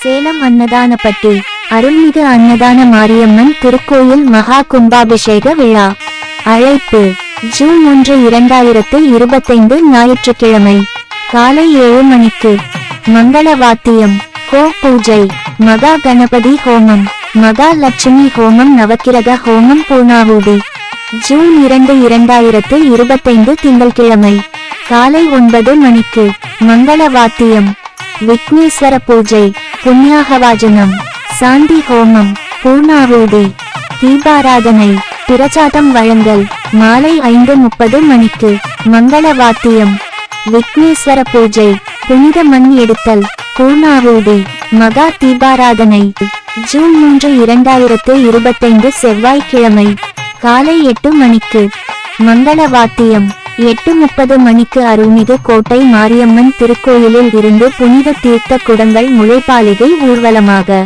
சேலம் அன்னதானப்பட்டி அருள்மிகு அன்னதான மாரியம்மன் திருக்கோயில் மகா கும்பாபிஷேக விழா. அழைப்பு: ஜூன் 1, 2025 ஞாயிற்றுக்கிழமை காலை 7 மணிக்கு மங்கள வாத்தியம், கோ பூஜை, மகா கணபதி ஹோமம், மகா லட்சுமி ஹோமம், நவக்கிரக ஹோமம், பூர்ணாஹூதி. ஜூன் 2, 2025 திங்கள்கிழமை காலை 9 மணிக்கு மங்கள வாத்தியம், விக்னேஸ்வர பூஜை, புண்ணியாகவாஜனம், சாந்தி ஹோமம், பூர்ணாஹூதி, தீபாராதனை, பிரசாதம் வழங்கல். மாலை 5:30 மணிக்கு மங்கள வாத்தியம், விக்னேஸ்வர பூஜை, புனித மண் எடுத்தல், பூர்ணாஹூதி, மகா தீபாராதனை. ஜூன் 3, 2025 செவ்வாய்க்கிழமை காலை 8 மணிக்கு மங்கள வாத்தியம். 8:30 மணிக்கு அருள்மிகு கோட்டை மாரியம்மன் திருக்கோயிலில் இருந்து புனித தீர்த்த குடங்கள் முளைப்பாலிகை ஊர்வலமாக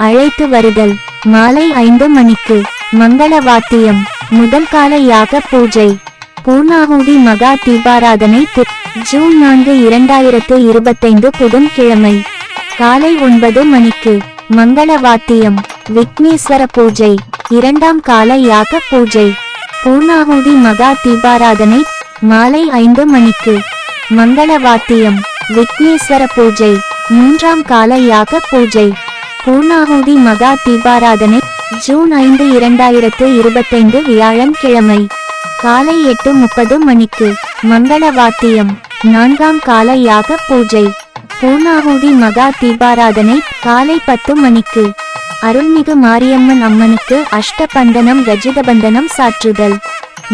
அழைத்து வருதல். மாலை 5 மணிக்கு மங்கள வாத்தியம், முதல் கால யாக பூஜை, பூர்ணாஹூதி, மகா தீபாராதனை. ஜூன் 4, 2025 புதன்கிழமை காலை 9 மணிக்கு மங்கள வாத்தியம், விக்னேஸ்வர பூஜை, இரண்டாம் கால யாக பூஜை, பூர்ணாஹூதி, மகா தீபாராதனை. மாலை 5 மணிக்கு மங்கள வாத்தியம், விக்னேஸ்வர பூஜை, மூன்றாம் கால யாக பூஜை, பூர்ணாஹூதி, மகா தீபாராதனை. ஜூன் 5, 2025 வியாழன்கிழமை காலை 8:30 மணிக்கு மங்கள வாத்தியம், நான்காம் கால யாக பூஜை, பூர்ணாஹூதி, மகா தீபாராதனை. காலை 10 மணிக்கு அருள்மிகு மாரியம்மன் அம்மனுக்கு அஷ்டபந்தனம், ரஜிதபந்தனம் சாற்றுதல்.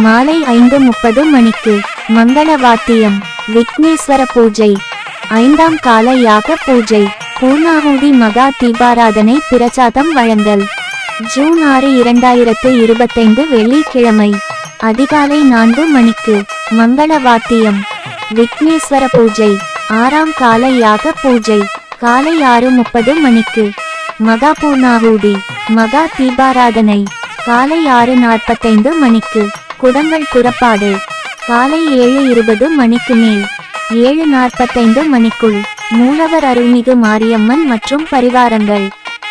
மாலை 5:30 மணிக்கு மங்கள வாத்தியம், விக்னேஸ்வர பூஜை, ஐந்தாம் கால யாக பூஜை, பூர்ணாஹூதி, மகா தீபாராதனை, பிரசாதம் வழங்கல். ஜூன் 6, 2025 வெள்ளிக்கிழமை அதிகாலை 4 மணிக்கு மங்கள வாத்தியம், விக்னேஸ்வர பூஜை, ஆறாம் கால யாக பூஜை. காலை 6:30 மணிக்கு மகா பூர்ணாஹூதி, மகா தீபாராதனை. காலை 6:45 மணிக்கு குடங்கள் புறப்பாடு. காலை 7:20 மணிக்கு மேல் 7:45 மணிக்குள் மூலவர் அருள்மிகு மாரியம்மன் மற்றும் பரிவாரங்கள்,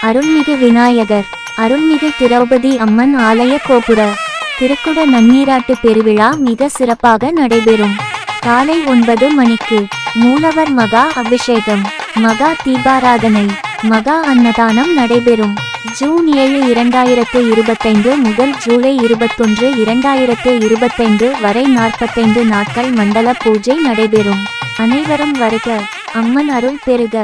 அருள்மிகு விநாயகர், அருள்மிகு திரௌபதி அம்மன் ஆலய கோபுர திருக்குட நன்னீராட்டு பெருவிழா மிக சிறப்பாக நடைபெறும். காலை 9 மணிக்கு மூலவர் மகா அபிஷேகம், மகா தீபாராதனை, மகா அன்னதானம் நடைபெறும். ஜூன் 7, 2025 முதல் ஜூலை 21, 2025 வரை 45 நாட்கள் மண்டல பூஜை நடைபெறும். அனைவரும் வருக, அம்மன் அருள் பெறுக.